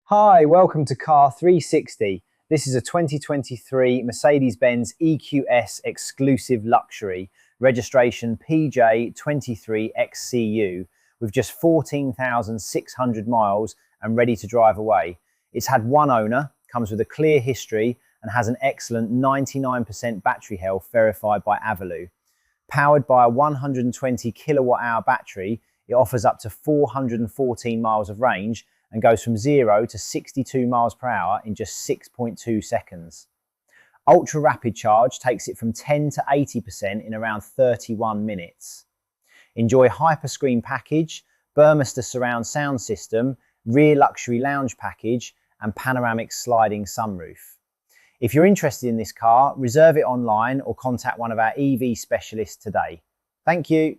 Hi, welcome to Car360. This is a 2023 Mercedes-Benz EQS Exclusive Luxury, registration PJ23XCU, with just 14,600 miles and ready to drive away. It's had one owner, comes with a clear history and has an excellent 99% battery health verified by Avalue. Powered by a 120 kilowatt-hour battery, it offers up to 414 miles of range and goes from 0 to 62 miles per hour in just 6.2 seconds. Ultra rapid charge takes it from 10 to 80% in around 31 minutes. Enjoy Hyperscreen Package, Burmester Surround Sound System, rear luxury lounge package and panoramic sliding sunroof. If you're interested in this car, reserve it online or contact one of our EV specialists today. Thank you.